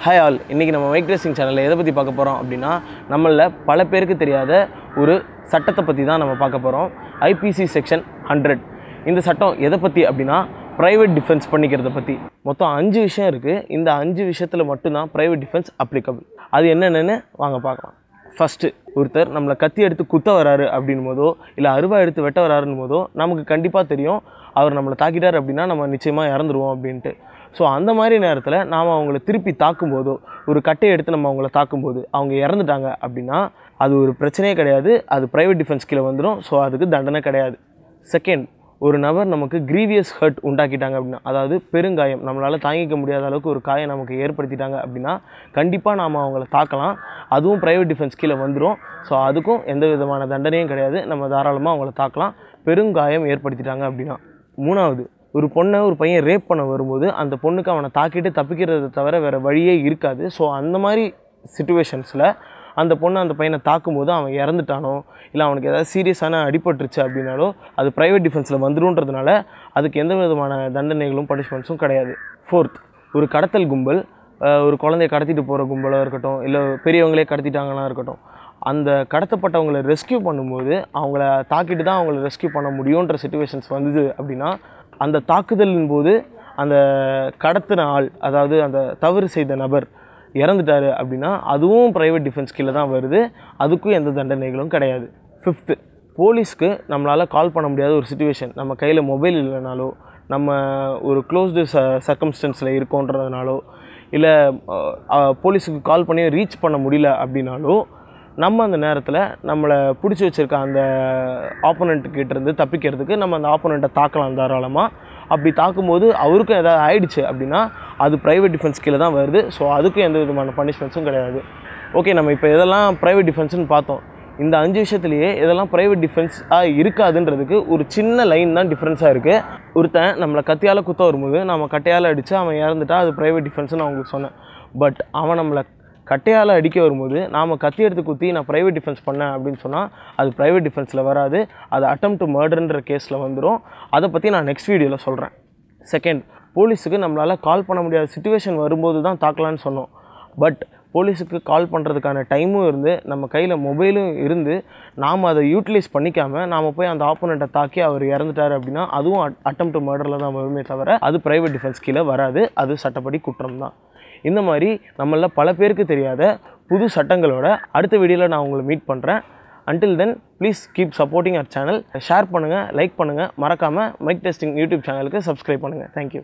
Hi all, இன்றைக்கி நம்ம mic dressing சேனலில் எதை பற்றி பார்க்க போகிறோம் அப்படின்னா, நம்மளில் பல பேருக்கு தெரியாத ஒரு சட்டத்தை பற்றி தான் நம்ம பார்க்க போகிறோம். IBC section 100. இந்த சட்டம் எதை பற்றி அப்படின்னா, ப்ரைவேட் டிஃபென்ஸ் பண்ணிக்கிறத பற்றி. மொத்தம் 5 விஷயம் இருக்குது. இந்த 5 விஷயத்தில் மட்டும்தான் ப்ரைவேட் டிஃபென்ஸ் அப்ளிகபிள். அது என்னென்னு வாங்க பார்க்கலாம். ஃபஸ்ட்டு, ஒருத்தர் நம்மளை கத்தி எடுத்து குத்த வராரு அப்படின் போதோ இல்லை அருவா எடுத்து வெட்ட வராருன்னு போதோ நமக்கு கண்டிப்பாக தெரியும் அவர் நம்மளை தாக்கிட்டார் அப்படின்னா நம்ம நிச்சயமாக இறந்துருவோம் அப்படின்ட்டு. ஸோ அந்த மாதிரி நேரத்தில் நாம் அவங்கள திருப்பி தாக்கும்போதோ ஒரு கட்டையை எடுத்து நம்ம அவங்கள தாக்கும்போது அவங்க இறந்துட்டாங்க அப்படின்னா அது ஒரு பிரச்சனையே கிடையாது. அது ப்ரைவேட் டிஃபென்ஸ் கீழே வந்துடும். ஸோ அதுக்கு தண்டனை கிடையாது. செகண்ட், ஒரு நபர் நமக்கு க்ரீவியஸ் ஹர்ட் உண்டாக்கிட்டாங்க அப்படின்னா, அதாவது பெருங்காயம், நம்மளால் தாங்கிக்க முடியாத அளவுக்கு ஒரு காயம் நமக்கு ஏற்படுத்திட்டாங்க அப்படின்னா கண்டிப்பாக நாம் அவங்கள தாக்கலாம். அதுவும் ப்ரைவேட் டிஃபென்ஸ் கீழே வந்துடும். ஸோ அதுக்கும் எந்த விதமான தண்டனையும் கிடையாது. நம்ம தாராளமாக அவங்கள தாக்கலாம் பெருங்காயம் ஏற்படுத்திட்டாங்க அப்படின்னா. மூணாவது, ஒரு பொண்ணை ஒரு பையன் ரேப் பண்ண வரும்போது அந்த பொண்ணுக்கு அவனை தாக்கிட்டு தப்பிக்கிறத தவிர வேறு வழியே இருக்காது. ஸோ அந்த மாதிரி சிச்சுவேஷன்ஸில் அந்த பொண்ணு அந்த பையனை தாக்கும்போது அவன் இறந்துட்டானோ இல்லை அவனுக்கு ஏதாவது சீரியஸான அடிபட்டுருச்சு அப்படின்னாலோ அது ப்ரைவேட் டிஃபென்ஸில் வந்துடுன்றதுனால அதுக்கு எந்த விதமான தண்டனைகளும் பனிஷ்மெண்ட்ஸும் கிடையாது. ஃபோர்த், ஒரு கடத்தல் கும்பல் ஒரு குழந்தைய கடத்திட்டு போகிற கும்பலாக இருக்கட்டும் இல்லை பெரியவங்களே கடத்திட்டாங்கன்னா இருக்கட்டும், அந்த கடத்தப்பட்டவங்களை ரெஸ்கியூ பண்ணும்போது அவங்கள தாக்கிட்டு தான் அவங்கள ரெஸ்கியூ பண்ண முடியுன்ற சிச்சுவேஷன்ஸ் வந்தது அப்படின்னா அந்த தாக்குதலின் போது அந்த கடத்தின ஆள், அதாவது அந்த தவறு செய்த நபர் இறந்துட்டார் அப்படின்னா அதுவும் ப்ரைவேட் டிஃபென்ஸ் கீழே தான் வருது. அதுக்கும் எந்த தண்டனைகளும் கிடையாது. ஃபிஃப்த்து, போலீஸ்க்கு நம்மளால் கால் பண்ண முடியாத ஒரு சிச்சுவேஷன், நம்ம கையில் மொபைல் இல்லைனாலோ நம்ம ஒரு க்ளோஸ்டு சர்க்கம்ஸ்டன்ஸில் இருக்கோன்றதுனாலோ இல்லை போலீஸுக்கு கால் பண்ணி ரீச் பண்ண முடியல அப்படின்னாலோ நம்ம அந்த நேரத்தில் நம்மளை பிடிச்சி வச்சுருக்க அந்த ஆப்போனண்ட்டுக்கிட்டேருந்து தப்பிக்கிறதுக்கு நம்ம அந்த ஆப்போனண்ட்டை தாக்கலாம் தாராளமாக. அப்படி தாக்கும்போது அவருக்கும் எதாவது ஆயிடுச்சு அப்படின்னா அது ப்ரைவேட் டிஃபென்ஸ் கீழே தான் வருது. ஸோ அதுக்கும் எந்த விதமான பனிஷ்மெண்ட்ஸும் கிடையாது. ஓகே, நம்ம இப்போ எதெல்லாம் ப்ரைவேட் டிஃபென்ஸ்னு பார்த்தோம். இந்த 5 விஷயத்துலேயே எதெல்லாம் ப்ரைவேட் டிஃபென்ஸாக இருக்காதுன்றதுக்கு ஒரு சின்ன லைன் தான் டிஃப்ரென்ஸாக இருக்குது. ஒருத்தன் நம்மளை கத்தியால் குத்த வரும்போது நம்ம கட்டையால் அடித்து அவன் இறந்துட்டா அது ப்ரைவேட் டிஃபென்ஸ்னு நான் உங்களுக்கு சொன்னேன். பட் அவன் நம்மளை கட்டையால் அடிக்க வரும்போது நாம் கத்தி எடுத்து குத்தி நான் ப்ரைவேட் டிஃபென்ஸ் பண்ணேன் அப்படின்னு சொன்னால் அது ப்ரைவேட் டிஃபென்ஸில் வராது. அது அட்டெம்ப்ட் டு மர்டர்ன்ற கேஸில் வந்துடும். அதை பற்றி நான் நெக்ஸ்ட் வீடியோவில் சொல்கிறேன். செகண்ட், போலீஸுக்கு நம்மளால் கால் பண்ண முடியாத சிச்சுவேஷன் வரும்போது தான் தாக்கலான்னு சொன்னோம். பட் போலீஸுக்கு கால் பண்ணுறதுக்கான டைமும் இருந்து நம்ம கையில் மொபைலும் இருந்து நாம் அதை யூட்டிலைஸ் பண்ணிக்காமல் நாம் போய் அந்த ஆப்போனண்ட்டை தாக்கி அவர் இறந்துட்டார் அப்படின்னா அதுவும் அட்டெம்ப்ட் டு மர்டரில் தான் வருமே தவிர அது ப்ரைவேட் டிஃபென்ஸ் கீழே வராது. அது சட்டப்படி குற்றம் தான். இந்த மாதிரி நம்மளில் பல பேருக்கு தெரியாத புது சட்டங்களோட அடுத்த வீடியோவில் நான் உங்களை மீட் பண்ணுறேன். Until then please keep supporting our channel. Share பண்ணுங்கள், லைக் பண்ணுங்கள், மறக்காமல் மைக் டெஸ்டிங் யூடியூப் சேனலுக்கு சப்ஸ்கிரைப் பண்ணுங்கள். தேங்க்யூ.